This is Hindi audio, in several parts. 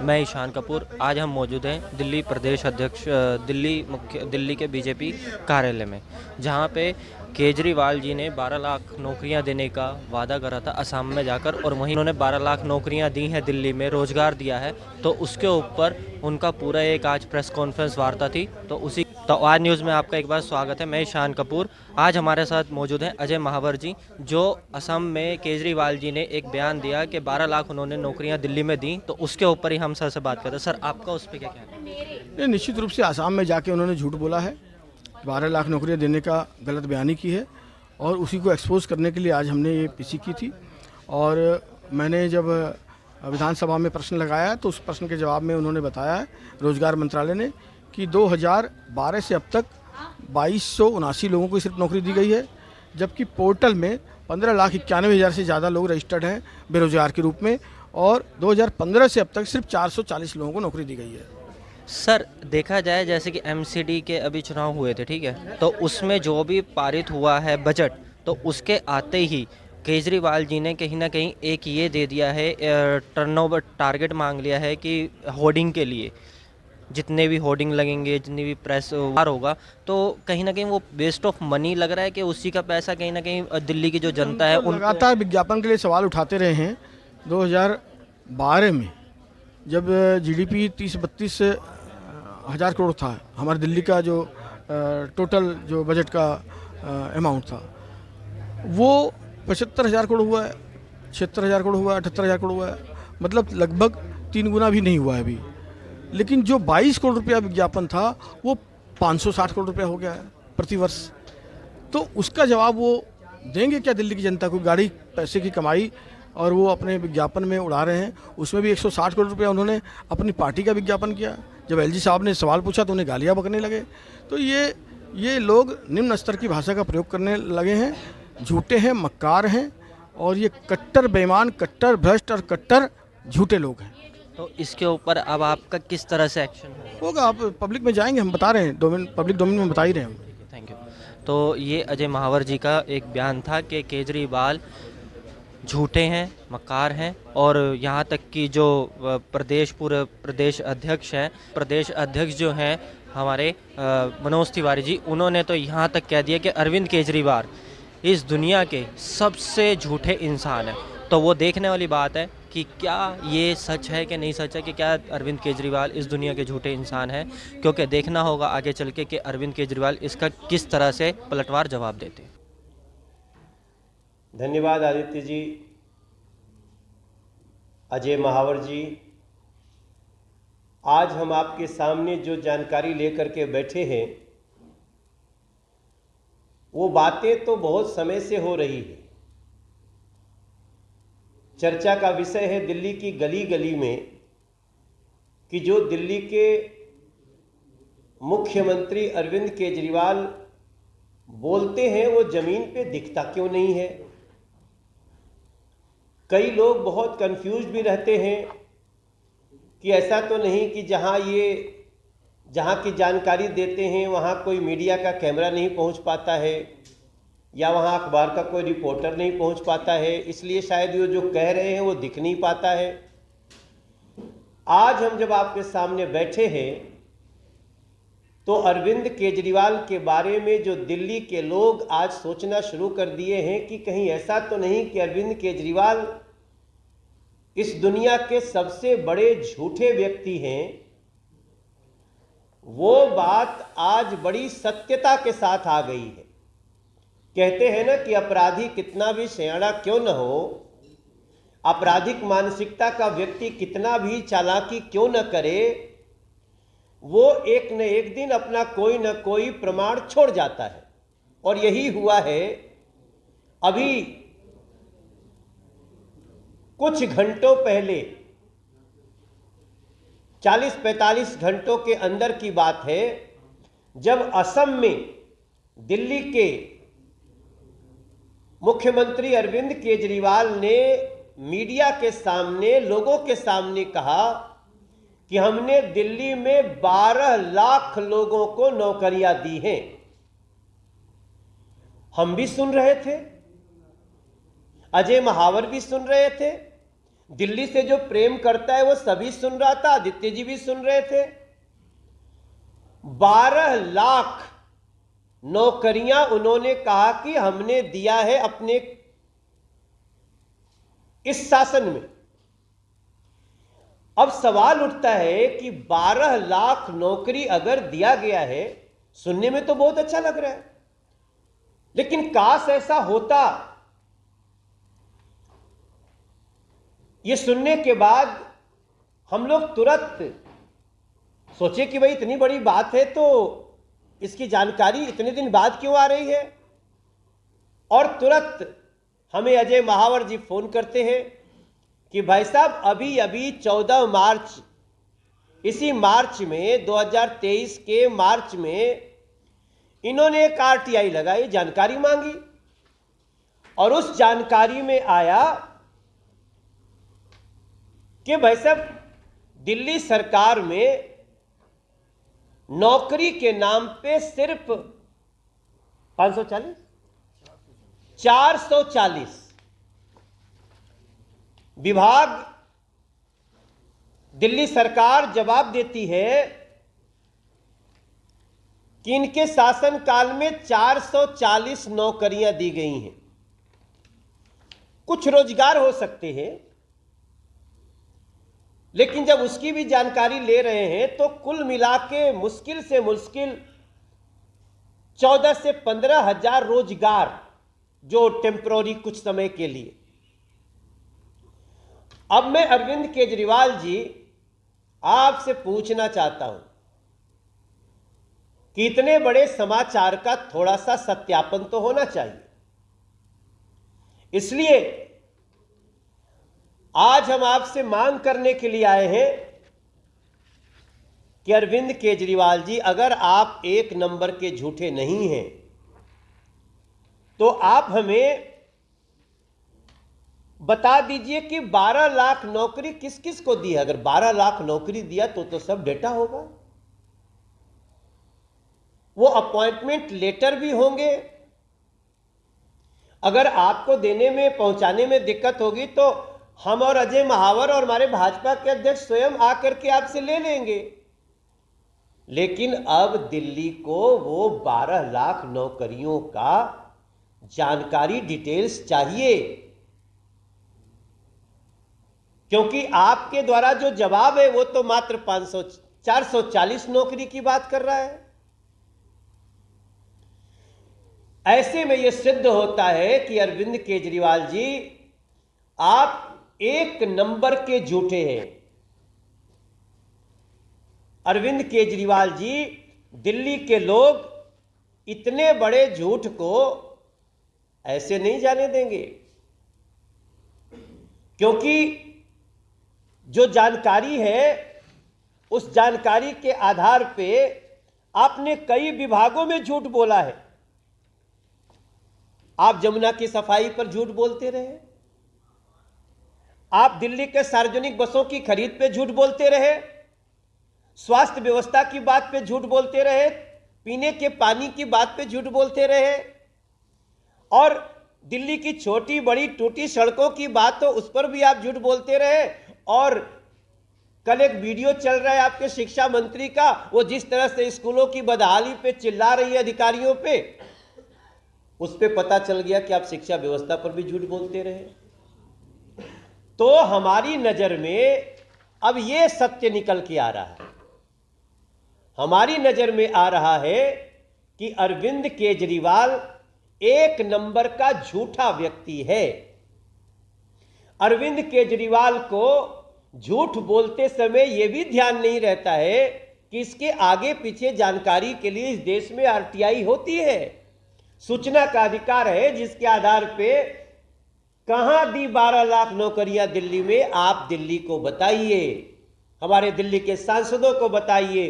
मैं ईशान कपूर। आज हम मौजूद हैं दिल्ली प्रदेश अध्यक्ष दिल्ली के बीजेपी कार्यालय में, जहां पे केजरीवाल जी ने 12 लाख नौकरियां देने का वादा करा था असम में जाकर, और वहीं उन्होंने 12 लाख नौकरियां दी हैं, दिल्ली में रोजगार दिया है। तो उसके ऊपर उनका पूरा एक आज प्रेस कॉन्फ्रेंस वार्ता थी। तो आज न्यूज़ में आपका एक बार स्वागत है। मैं ईशान कपूर। आज हमारे साथ मौजूद हैं अजय महावर जी, जो असम में केजरीवाल जी ने एक बयान दिया कि 12 लाख उन्होंने नौकरियां दिल्ली में दी, तो उसके ऊपर ही हम सर से बात करते हैं। सर, आपका उस पर क्या कहना है? नहीं, निश्चित रूप से आसाम में जाके उन्होंने झूठ बोला है, 12 लाख नौकरियां देने का गलत बयानी की है और उसी को एक्सपोज करने के लिए आज हमने ये पीसी की थी। और मैंने जब विधानसभा में प्रश्न लगाया तो उस प्रश्न के जवाब में उन्होंने बताया है, रोजगार मंत्रालय ने, कि 2012 से अब तक 2279 लोगों को सिर्फ नौकरी दी गई है, जबकि पोर्टल में 15,91,000 से ज़्यादा लोग रजिस्टर्ड हैं बेरोजगार के रूप में, और 2015 से अब तक सिर्फ 440 लोगों को नौकरी दी गई है। सर, देखा जाए जैसे कि एमसीडी के अभी चुनाव हुए थे, ठीक है, तो उसमें जो भी पारित हुआ है बजट, तो उसके आते ही केजरीवाल जी ने कहीं ना कहीं एक ये दे दिया है, टर्नओवर टारगेट मांग लिया है कि होर्डिंग के लिए जितने भी होर्डिंग लगेंगे, जितनी भी प्रेस वार होगा, तो कहीं ना कहीं वो वेस्ट ऑफ मनी लग रहा है कि उसी का पैसा कहीं ना कहीं दिल्ली की जो जनता है तो लगातार विज्ञापन के लिए सवाल उठाते रहे हैं। 2012 में जब जीडीपी 30-32 हज़ार करोड़ था, हमारे दिल्ली का जो टोटल जो बजट का अमाउंट था, वो 75,000 करोड़ हुआ है, 76,000 करोड़ हुआ है, 78,000 करोड़ हुआ है, मतलब लगभग 3 गुना भी नहीं हुआ है अभी। लेकिन जो 22 करोड़ रुपया विज्ञापन था वो 560 करोड़ रुपया हो गया है प्रति वर्ष। तो उसका जवाब वो देंगे क्या दिल्ली की जनता को? गाड़ी पैसे की कमाई और वो अपने विज्ञापन में उड़ा रहे हैं। उसमें भी 160 करोड़ रुपया उन्होंने अपनी पार्टी का विज्ञापन किया। जब एलजी साहब ने सवाल पूछा तो उन्हें गालियाँ बकने लगे। तो ये लोग निम्न स्तर की भाषा का प्रयोग करने लगे हैं, झूठे हैं, मक्कार हैं, और ये कट्टर बेईमान, कट्टर भ्रष्ट और कट्टर झूठे लोग हैं। तो इसके ऊपर अब आपका किस तरह से एक्शन होगा? आप पब्लिक में जाएंगे, हम बता रहे हैं, पब्लिक डोमेन में बता ही रहे हैं हम। Thank you. तो ये अजय महावर जी का एक बयान था कि केजरीवाल झूठे हैं, मक्कार हैं, और यहाँ तक कि जो पूरे प्रदेश अध्यक्ष जो हैं हमारे मनोज तिवारी जी, उन्होंने तो यहाँ तक कह दिया कि अरविंद केजरीवाल इस दुनिया के सबसे झूठे इंसान हैं। तो वो देखने वाली बात है कि क्या ये सच है कि नहीं सच है, कि क्या अरविंद केजरीवाल इस दुनिया के झूठे इंसान हैं, क्योंकि देखना होगा आगे चल के कि अरविंद केजरीवाल इसका किस तरह से पलटवार जवाब देते हैं। धन्यवाद आदित्य जी, अजय महावर जी। आज हम आपके सामने जो जानकारी लेकर के बैठे हैं, वो बातें तो बहुत समय से हो रही है। चर्चा का विषय है दिल्ली की गली गली में कि जो दिल्ली के मुख्यमंत्री अरविंद केजरीवाल बोलते हैं वो जमीन पे दिखता क्यों नहीं है। कई लोग बहुत कंफ्यूज भी रहते हैं कि ऐसा तो नहीं कि जहाँ की जानकारी देते हैं वहाँ कोई मीडिया का कैमरा नहीं पहुँच पाता है, या वहाँ अखबार का कोई रिपोर्टर नहीं पहुँच पाता है, इसलिए शायद वो जो कह रहे हैं वो दिख नहीं पाता है। आज हम जब आपके सामने बैठे हैं तो अरविंद केजरीवाल के बारे में जो दिल्ली के लोग आज सोचना शुरू कर दिए हैं कि कहीं ऐसा तो नहीं कि अरविंद केजरीवाल इस दुनिया के सबसे बड़े झूठे व्यक्ति हैं, वो बात आज बड़ी सत्यता के साथ आ गई है। कहते हैं ना कि अपराधी कितना भी सयाना क्यों न हो, आपराधिक मानसिकता का व्यक्ति कितना भी चालाकी क्यों न करे, वो एक न एक दिन अपना कोई न कोई प्रमाण छोड़ जाता है। और यही हुआ है। अभी कुछ घंटों पहले, 40-45 घंटों के अंदर की बात है, जब असम में दिल्ली के मुख्यमंत्री अरविंद केजरीवाल ने मीडिया के सामने, लोगों के सामने कहा कि हमने दिल्ली में 12 लाख लोगों को नौकरियां दी हैं। हम भी सुन रहे थे, अजय महावर भी सुन रहे थे, दिल्ली से जो प्रेम करता है वो सभी सुन रहा था, आदित्य जी भी सुन रहे थे। 12 लाख नौकरियां उन्होंने कहा कि हमने दिया है अपने इस शासन में। अब सवाल उठता है कि 12 लाख नौकरी अगर दिया गया है, सुनने में तो बहुत अच्छा लग रहा है, लेकिन काश ऐसा होता। ये सुनने के बाद हम लोग तुरंत सोचे कि भाई इतनी बड़ी बात है तो इसकी जानकारी इतने दिन बाद क्यों आ रही है। और तुरंत हमें अजय महावर जी फोन करते हैं कि भाई साहब अभी अभी 14 मार्च, इसी मार्च में 2023 के मार्च में इन्होंने एक आरटीआई लगाई, जानकारी मांगी, और उस जानकारी में आया कि भाई साहब दिल्ली सरकार में नौकरी के नाम पे सिर्फ 440 विभाग, दिल्ली सरकार जवाब देती है कि इनके शासनकाल में 440 नौकरियां दी गई हैं। कुछ रोजगार हो सकते हैं, लेकिन जब उसकी भी जानकारी ले रहे हैं तो कुल मिला के मुश्किल से मुश्किल 14 से 15 हजार रोजगार, जो टेम्पररी कुछ समय के लिए। अब मैं अरविंद केजरीवाल जी आपसे पूछना चाहता हूं कि इतने बड़े समाचार का थोड़ा सा सत्यापन तो होना चाहिए। इसलिए आज हम आपसे मांग करने के लिए आए हैं कि अरविंद केजरीवाल जी, अगर आप एक नंबर के झूठे नहीं हैं तो आप हमें बता दीजिए कि 12 लाख नौकरी किस किस को दी है। अगर 12 लाख नौकरी दिया तो सब डेटा होगा, वो अपॉइंटमेंट लेटर भी होंगे। अगर आपको देने में, पहुंचाने में दिक्कत होगी तो हम और अजय महावर और हमारे भाजपा के अध्यक्ष स्वयं आकर के आपसे ले लेंगे। लेकिन अब दिल्ली को वो 12 लाख नौकरियों का जानकारी, डिटेल्स चाहिए, क्योंकि आपके द्वारा जो जवाब है वो तो मात्र 440 नौकरी की बात कर रहा है। ऐसे में यह सिद्ध होता है कि अरविंद केजरीवाल जी आप एक नंबर के झूठे हैं। अरविंद केजरीवाल जी, दिल्ली के लोग इतने बड़े झूठ को ऐसे नहीं जाने देंगे, क्योंकि जो जानकारी है उस जानकारी के आधार पे आपने कई विभागों में झूठ बोला है। आप जमुना की सफाई पर झूठ बोलते रहे, आप दिल्ली के सार्वजनिक बसों की खरीद पे झूठ बोलते रहे, स्वास्थ्य व्यवस्था की बात पे झूठ बोलते रहे, पीने के पानी की बात पे झूठ बोलते रहे, और दिल्ली की छोटी बड़ी टूटी सड़कों की बात हो उस पर भी आप झूठ बोलते रहे। और कल एक वीडियो चल रहा है आपके शिक्षा मंत्री का, वो जिस तरह से स्कूलों की बदहाली पे चिल्ला रही है अधिकारियों पे, उस पे पता चल गया कि आप शिक्षा व्यवस्था पर भी झूठ बोलते रहे। तो हमारी नजर में अब ये सत्य निकल के आ रहा है, हमारी नजर में आ रहा है कि अरविंद केजरीवाल एक नंबर का झूठा व्यक्ति है। अरविंद केजरीवाल को झूठ बोलते समय यह भी ध्यान नहीं रहता है कि इसके आगे पीछे जानकारी के लिए इस देश में आरटीआई होती है, सूचना का अधिकार है, जिसके आधार पे कहां दी 12 लाख नौकरियां दिल्ली में, आप दिल्ली को बताइए, हमारे दिल्ली के सांसदों को बताइए,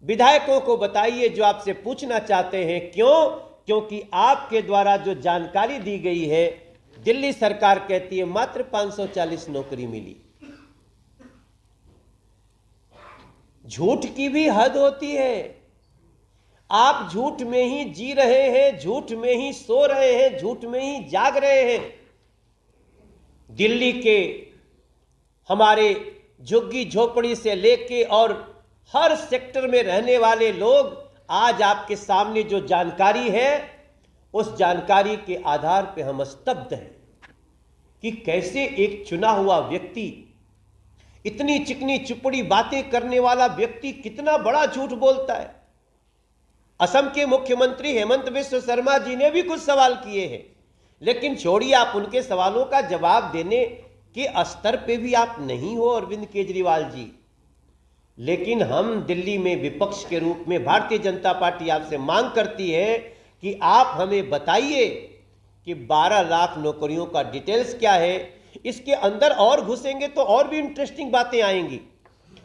विधायकों को बताइए जो आपसे पूछना चाहते हैं। क्यों? क्योंकि आपके द्वारा जो जानकारी दी गई है, दिल्ली सरकार कहती है मात्र 540 नौकरी मिली। झूठ की भी हद होती है। आप झूठ में ही जी रहे हैं, झूठ में ही सो रहे हैं, झूठ में ही जाग रहे हैं। दिल्ली के हमारे झुग्गी झोपड़ी से लेके और हर सेक्टर में रहने वाले लोग आज आपके सामने जो जानकारी है, उस जानकारी के आधार पे हम स्तब्ध हैं कि कैसे एक चुना हुआ व्यक्ति, इतनी चिकनी चुपड़ी बातें करने वाला व्यक्ति कितना बड़ा झूठ बोलता है। असम के मुख्यमंत्री हेमंत बिस्व शर्मा जी ने भी कुछ सवाल किए हैं, लेकिन छोड़िए, आप उनके सवालों का जवाब देने के स्तर पे भी आप नहीं हो अरविंद केजरीवाल जी। लेकिन हम दिल्ली में विपक्ष के रूप में भारतीय जनता पार्टी आपसे मांग करती है कि आप हमें बताइए कि 12 लाख नौकरियों का डिटेल्स क्या है। इसके अंदर और घुसेंगे तो और भी इंटरेस्टिंग बातें आएंगी,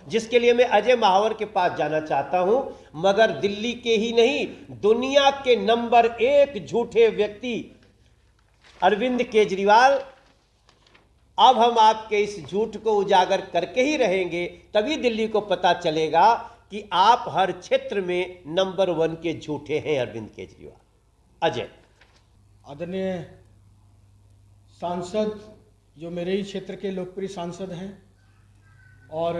जिसके लिए मैं अजय महावर के पास जाना चाहता हूं। मगर दिल्ली के ही नहीं, दुनिया के नंबर 1 झूठे व्यक्ति अरविंद केजरीवाल, अब हम आपके इस झूठ को उजागर करके ही रहेंगे, तभी दिल्ली को पता चलेगा कि आप हर क्षेत्र में नंबर 1 के झूठे हैं अरविंद केजरीवाल। अजय। आदरणीय सांसद, जो मेरे ही क्षेत्र के लोकप्रिय सांसद हैं और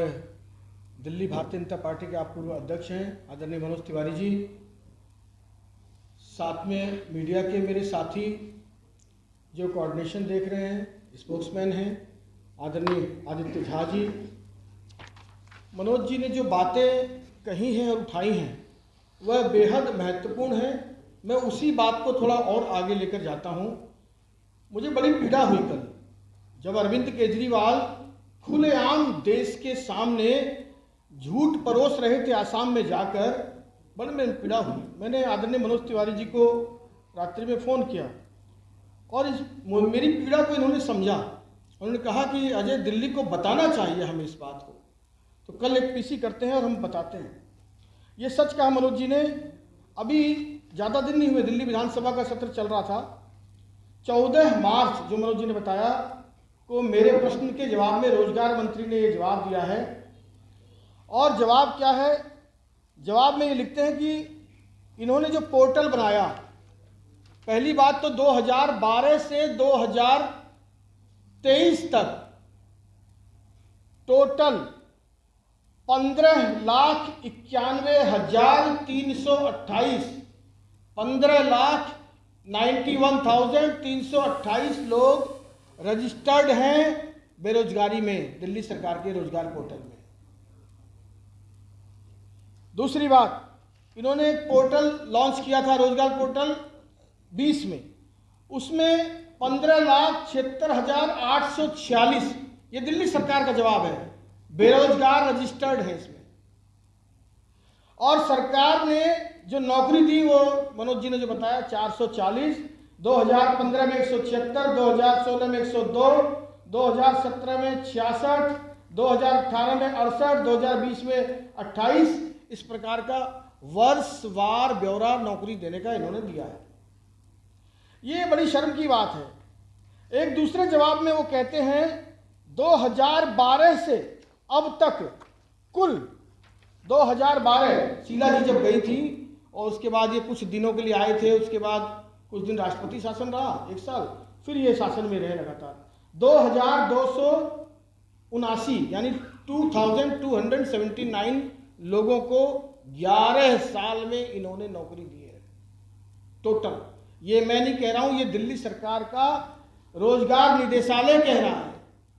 दिल्ली भारतीय जनता पार्टी के आप पूर्व अध्यक्ष हैं, आदरणीय मनोज तिवारी जी, साथ में मीडिया के मेरे साथी जो कोऑर्डिनेशन देख रहे हैं, स्पोक्समैन हैं, आदरणीय आदित्य झा जी, मनोज जी ने जो बातें कही हैं और उठाई हैं वह बेहद महत्वपूर्ण है। मैं उसी बात को थोड़ा और आगे लेकर जाता हूं। मुझे बड़ी पीड़ा हुई कल जब अरविंद केजरीवाल खुलेआम देश के सामने झूठ परोस रहे थे आसाम में जाकर, बड़ी में पीड़ा हुई। मैंने आदरणीय मनोज तिवारी जी को रात्रि में फ़ोन किया और मेरी पीड़ा को इन्होंने समझा। उन्होंने कहा कि अजय, दिल्ली को बताना चाहिए हमें इस बात को, तो कल एक पीसी करते हैं और हम बताते हैं। ये सच कहा मनोज जी ने। अभी ज़्यादा दिन नहीं हुए, दिल्ली विधानसभा का सत्र चल रहा था। 14 मार्च, जो मनोज जी ने बताया, को मेरे प्रश्न के जवाब में रोजगार मंत्री ने ये जवाब दिया है। और जवाब क्या है? जवाब में ये लिखते हैं कि इन्होंने जो पोर्टल बनाया, पहली बात तो 2012 से 2023 तक टोटल 15,91,328 15,91,328 लोग रजिस्टर्ड हैं बेरोजगारी में, दिल्ली सरकार के रोजगार पोर्टल में। दूसरी बात, इन्होंने एक पोर्टल लॉन्च किया था, रोजगार पोर्टल 20 में, उसमें 15,76,846, ये दिल्ली सरकार का जवाब है, बेरोजगार रजिस्टर्ड है इसमें। और सरकार ने जो नौकरी दी वो मनोज जी ने जो बताया 440, 2015 में 176, 2016 में 102, 2017 में 66, 2018 में 68, 2020 में 28, इस प्रकार का वर्षवार ब्यौरा नौकरी देने का इन्होंने दिया है। ये बड़ी शर्म की बात है। एक दूसरे जवाब में वो कहते हैं 2012 से अब तक कुल 2012 शीला जी जब गई थी और उसके बाद ये कुछ दिनों के लिए आए थे, उसके बाद कुछ दिन राष्ट्रपति शासन रहा 1 साल, फिर ये शासन में रहे लगातार। 2279 यानी 2279 लोगों को 11 साल में इन्होंने नौकरी दी है टोटल। ये मैं नहीं कह रहा हूं, ये दिल्ली सरकार का रोजगार निदेशालय कह रहा है,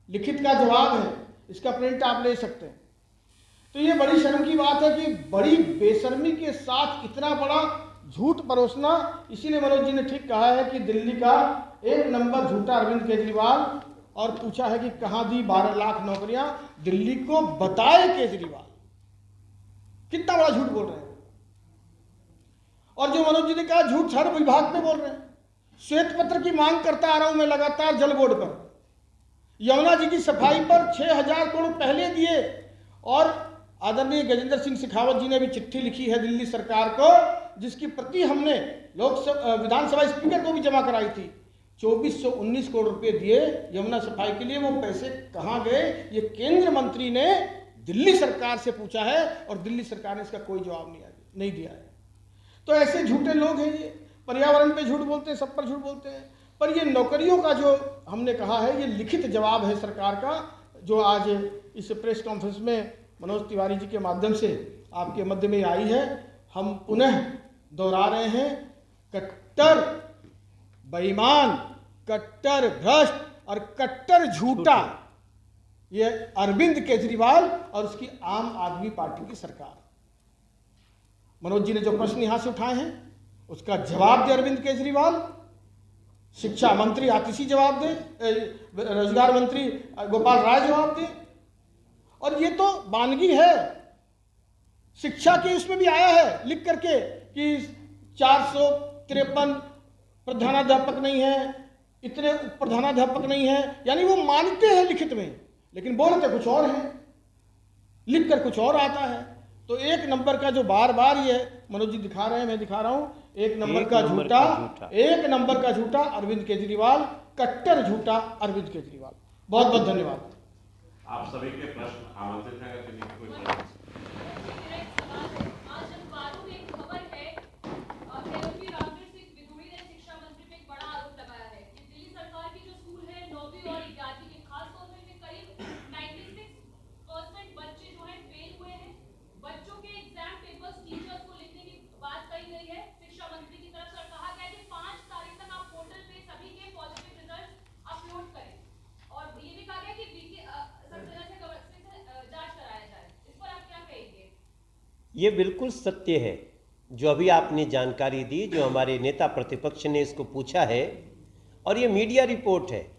लिखित का जवाब है, इसका प्रिंट आप ले सकते हैं। तो ये बड़ी शर्म की बात है कि बड़ी बेशर्मी के साथ इतना बड़ा झूठ परोसना। इसीलिए मनोज जी ने ठीक कहा है कि दिल्ली का 1 नंबर झूठा अरविंद केजरीवाल। और पूछा है कि कहां दी 12 लाख नौकरियां, दिल्ली को बताए केजरीवाल। कितना बड़ा झूठ बोल रहे हैं। और जो मनोज जी ने कहा झूठ हर विभाग पे बोल रहे हैं। श्वेत पत्र की मांग करता आ रहा हूं मैं लगातार जल बोर्ड पर, यमुना जी की सफाई पर 6,000 करोड़ पहले दिए। और आदरणीय गजेंद्र सिंह शेखावत जी ने भी चिट्ठी लिखी है दिल्ली सरकार को, जिसकी प्रति हमने लोकसभा विधानसभा स्पीकर को भी जमा कराई थी। 2419 करोड़ रुपए दिए यमुना सफाई के लिए। वो पैसे कहां गए, ये केंद्र मंत्री ने दिल्ली सरकार से पूछा है और दिल्ली सरकार ने इसका कोई जवाब नहीं दिया है। तो ऐसे झूठे लोग हैं ये। पर्यावरण पे झूठ बोलते हैं, सब पर झूठ बोलते हैं। पर ये नौकरियों का जो हमने कहा है, ये लिखित जवाब है सरकार का, जो आज इस प्रेस कॉन्फ्रेंस में मनोज तिवारी जी के माध्यम से आपके मध्य में आई है, हम पुनः दोहरा रहे हैं, कट्टर बेईमान, कट्टर भ्रष्ट और कट्टर झूठा ये अरविंद केजरीवाल और उसकी आम आदमी पार्टी की सरकार। मनोज जी ने जो प्रश्न यहां से उठाए हैं उसका जवाब दे अरविंद केजरीवाल, शिक्षा मंत्री आतिशी जवाब दे, रोजगार मंत्री गोपाल राय जवाब दे। और ये तो वानगी है, शिक्षा के इसमें भी आया है लिख करके कि 453 प्रधानाध्यापक नहीं है, इतने प्रधानाध्यापक नहीं है, यानी वो मानते हैं लिखित में लेकिन बोलते कुछ और हैं, लिख कर कुछ और आता है। तो एक नंबर का जो बार बार ये मनोज जी दिखा रहे हैं, मैं दिखा रहा हूं, एक नंबर का झूठा, एक नंबर का झूठा अरविंद केजरीवाल, कट्टर झूठा अरविंद केजरीवाल। बहुत बहुत धन्यवाद। आप सभी के प्रश्न आमंत्रित हैं, अगर किसी के कोई प्रश्न। ये बिल्कुल सत्य है जो अभी आपने जानकारी दी, जो हमारे नेता प्रतिपक्ष ने इसको पूछा है, और ये मीडिया रिपोर्ट है।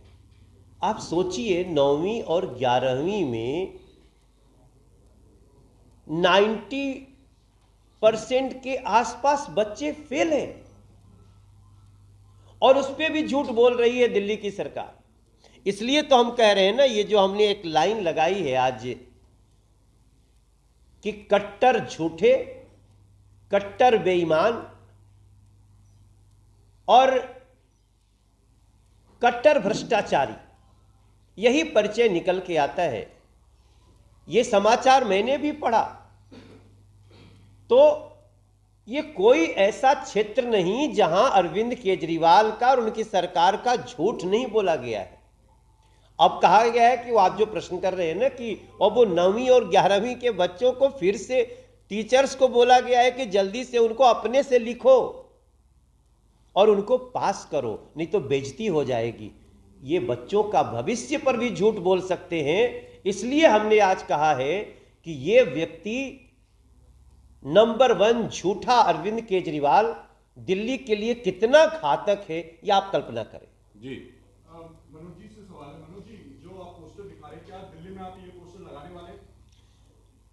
आप सोचिए 9वीं और 11वीं में 90% के आसपास बच्चे फेल हैं और उस पर भी झूठ बोल रही है दिल्ली की सरकार। इसलिए तो हम कह रहे हैं ना, ये जो हमने एक लाइन लगाई है आज कि कट्टर झूठे, कट्टर बेईमान और कट्टर भ्रष्टाचारी, यही परिचय निकल के आता है। ये समाचार मैंने भी पढ़ा, तो ये कोई ऐसा क्षेत्र नहीं जहां अरविंद केजरीवाल का और उनकी सरकार का झूठ नहीं बोला गया है। अब कहा गया है कि वो आप जो प्रश्न कर रहे हैं ना कि अब वो 9वीं और 11वीं के बच्चों को फिर से टीचर्स को बोला गया है कि जल्दी से उनको अपने से लिखो और उनको पास करो, नहीं तो बेइज्जती हो जाएगी। ये बच्चों का भविष्य पर भी झूठ बोल सकते हैं। इसलिए हमने आज कहा है कि ये व्यक्ति नंबर 1 झूठा अरविंद केजरीवाल दिल्ली के लिए कितना घातक है, ये आप कल्पना करें। जी मनोज जी से सवाल है। मनोज जी, जो आप पोस्टर दिखा रहे हैं, क्या दिल्ली में आप ये पोस्टर लगाने वाले हैं?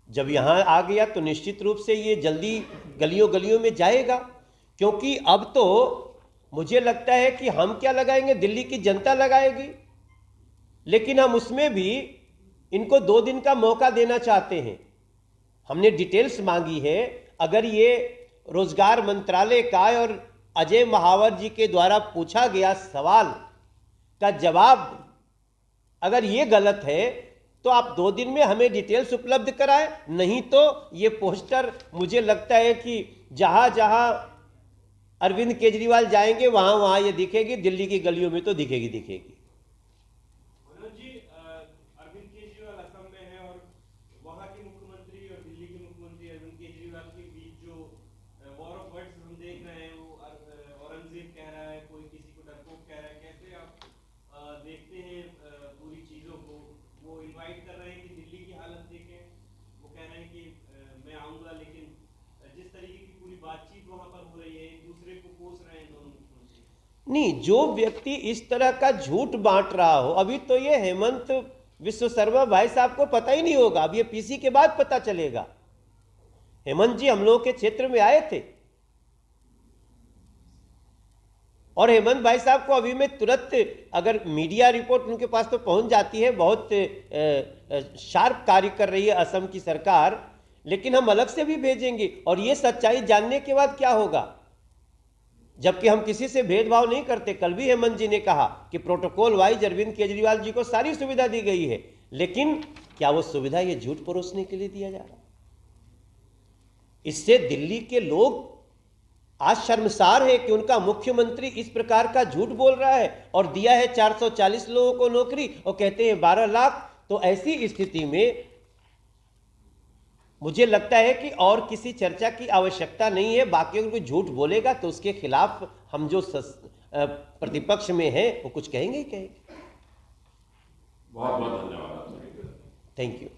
जब यहां आ गया तो निश्चित रूप से ये जल्दी गलियों गलियों में जाएगा, क्योंकि अब तो मुझे लगता है कि हम क्या लगाएंगे, दिल्ली की जनता लगाएगी। लेकिन हम उसमें भी इनको 2 दिन का मौका देना चाहते हैं। हमने डिटेल्स मांगी है। अगर ये रोजगार मंत्रालय का और अजय महावर जी के द्वारा पूछा गया सवाल का जवाब अगर ये गलत है तो आप 2 दिन में हमें डिटेल्स उपलब्ध कराएं, नहीं तो ये पोस्टर मुझे लगता है कि जहां जहां अरविंद केजरीवाल जाएंगे वहां वहां ये दिखेगी, दिल्ली की गलियों में तो दिखेगी दिखेगी। मनोज जी, अरविंद केजरीवाल असम में है और वहां के मुख्यमंत्री और दिल्ली के मुख्यमंत्री अरविंद केजरीवाल के बीच जो वॉर ऑफ वर्ड्स हम देख रहे हैं, वो औरंगजेब कह रहा है, कोई किसी को डरपोक कह रहा है। कैसे आप देखते हैं पूरी चीजों को? वो इनवाइट कर रहे हैं कि दिल्ली की हालत देखें, वो कह रहे हैं कि मैं आऊंगा, लेकिन जिस तरीके की पूरी बातचीत वहां पर हो रही है, एक दूसरे को कोस रहे हैं दोनों मुख्यमंत्री। नहीं, जो व्यक्ति इस तरह का झूठ बांट रहा हो, अभी तो ये हेमंत विश्व शर्मा भाई साहब को पता ही नहीं होगा, अब ये पीसी के बाद पता चलेगा। हेमंत जी हम लोगों के क्षेत्र में आए थे और हेमंत भाई साहब को अभी में तुरंत, अगर मीडिया रिपोर्ट उनके पास तो पहुंच जाती है, बहुत शार्प कार्य कर रही है असम की सरकार, लेकिन हम अलग से भी भेजेंगे। और ये सच्चाई जानने के बाद क्या होगा, जबकि हम किसी से भेदभाव नहीं करते। कल भी हेमंत जी ने कहा कि प्रोटोकॉल वाइज अरविंद केजरीवाल जी को सारी सुविधा दी गई है, लेकिन क्या वो सुविधा ये झूठ परोसने के लिए दिया जा रहा है? इससे दिल्ली के लोग आज शर्मसार है कि उनका मुख्यमंत्री इस प्रकार का झूठ बोल रहा है और दिया है 440 लोगों को नौकरी और कहते हैं 12 लाख तो ऐसी स्थिति में मुझे लगता है कि और किसी चर्चा की आवश्यकता नहीं है। बाकी अगर कोई झूठ बोलेगा तो उसके खिलाफ हम जो प्रतिपक्ष में हैं वो कुछ कहेंगे ही कहेंगे। बहुत बहुत धन्यवाद। Thank you.